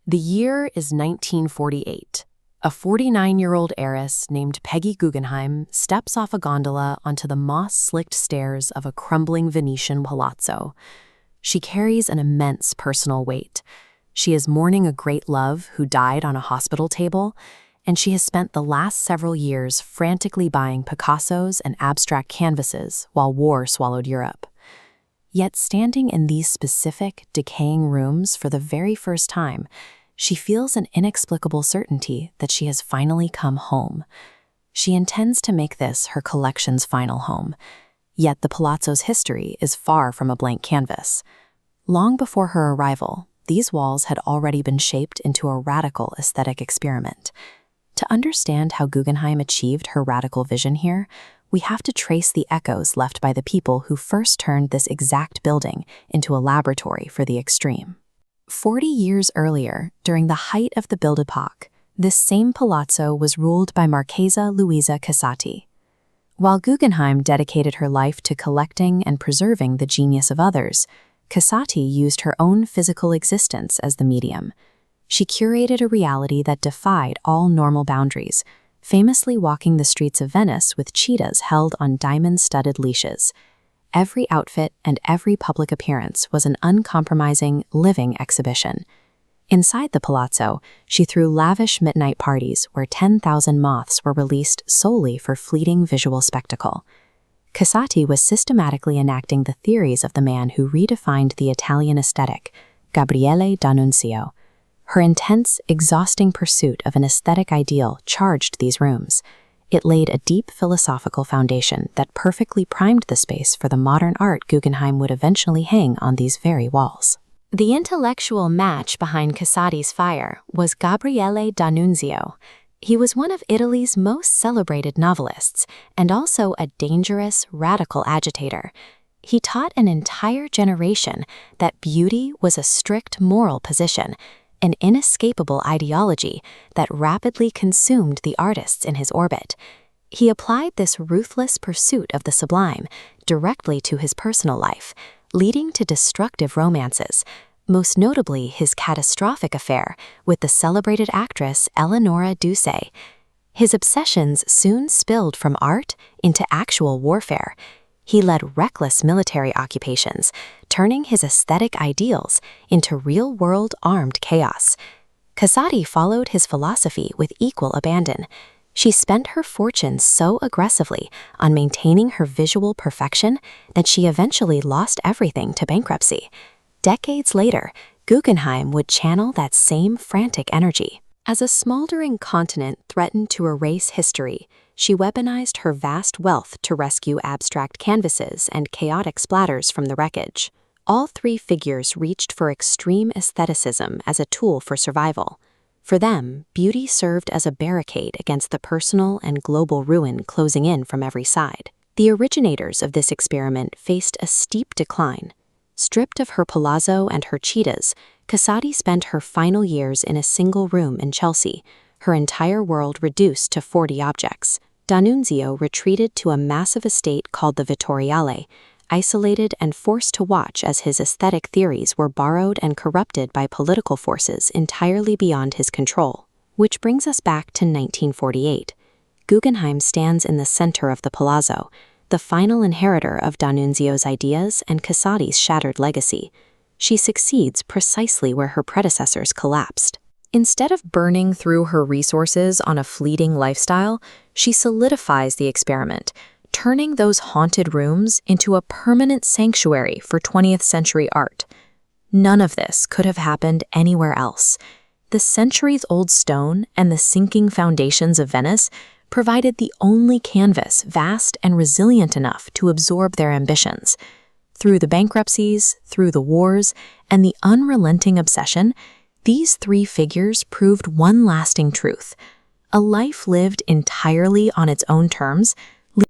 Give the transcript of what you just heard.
The year is 1948. A 49-year-old heiress named Peggy Guggenheim steps off a gondola onto the moss-slicked stairs of a crumbling Venetian palazzo. She carries an immense personal weight. She is mourning a great love who died on a hospital table, and she has spent the last several years frantically buying Picassos and abstract canvases while war swallowed Europe. Yet standing in these specific, decaying rooms for the very first time, she feels an inexplicable certainty that she has finally come home. She intends to make this her collection's final home, yet the palazzo's history is far from a blank canvas. Long before her arrival, these walls had already been shaped into a radical aesthetic experiment. To understand how Guggenheim achieved her radical vision here, we have to trace the echoes left by the people who first turned this exact building into a laboratory for the extreme. 40 years earlier, during the height of the Belle Époque, this same palazzo was ruled by Marchesa Luisa Casati. While Guggenheim dedicated her life to collecting and preserving the genius of others, Casati used her own physical existence as the medium. She curated a reality that defied all normal boundaries, famously walking the streets of Venice with cheetahs held on diamond-studded leashes. Every outfit and every public appearance was an uncompromising, living exhibition. Inside the palazzo, she threw lavish midnight parties where 10,000 moths were released solely for fleeting visual spectacle. Casati was systematically enacting the theories of the man who redefined the Italian aesthetic, Gabriele D'Annunzio. Her intense, exhausting pursuit of an aesthetic ideal charged these rooms. It laid a deep philosophical foundation that perfectly primed the space for the modern art Guggenheim would eventually hang on these very walls. The intellectual match behind Casati's fire was Gabriele D'Annunzio. He was one of Italy's most celebrated novelists and also a dangerous, radical agitator. He taught an entire generation that beauty was a strict moral position, an inescapable ideology that rapidly consumed the artists in his orbit. He applied this ruthless pursuit of the sublime directly to his personal life, leading to destructive romances, most notably his catastrophic affair with the celebrated actress Eleonora Duse. His obsessions soon spilled from art into actual warfare. He led reckless military occupations, turning his aesthetic ideals into real-world armed chaos. Casati followed his philosophy with equal abandon. She spent her fortune so aggressively on maintaining her visual perfection that she eventually lost everything to bankruptcy. Decades later, Guggenheim would channel that same frantic energy. As a smoldering continent threatened to erase history, she weaponized her vast wealth to rescue abstract canvases and chaotic splatters from the wreckage. All three figures reached for extreme aestheticism as a tool for survival. For them, beauty served as a barricade against the personal and global ruin closing in from every side. The originators of this experiment faced a steep decline. Stripped of her palazzo and her cheetahs, Casati spent her final years in a single room in Chelsea, her entire world reduced to 40 objects. D'Annunzio retreated to a massive estate called the Vittoriale, isolated and forced to watch as his aesthetic theories were borrowed and corrupted by political forces entirely beyond his control. Which brings us back to 1948. Guggenheim stands in the center of the palazzo, the final inheritor of D'Annunzio's ideas and Casati's shattered legacy. She succeeds precisely where her predecessors collapsed. Instead of burning through her resources on a fleeting lifestyle, she solidifies the experiment, turning those haunted rooms into a permanent sanctuary for 20th century art. None of this could have happened anywhere else. The centuries-old stone and the sinking foundations of Venice provided the only canvas vast and resilient enough to absorb their ambitions. Through the bankruptcies, through the wars, and the unrelenting obsession, these three figures proved one lasting truth. A life lived entirely on its own terms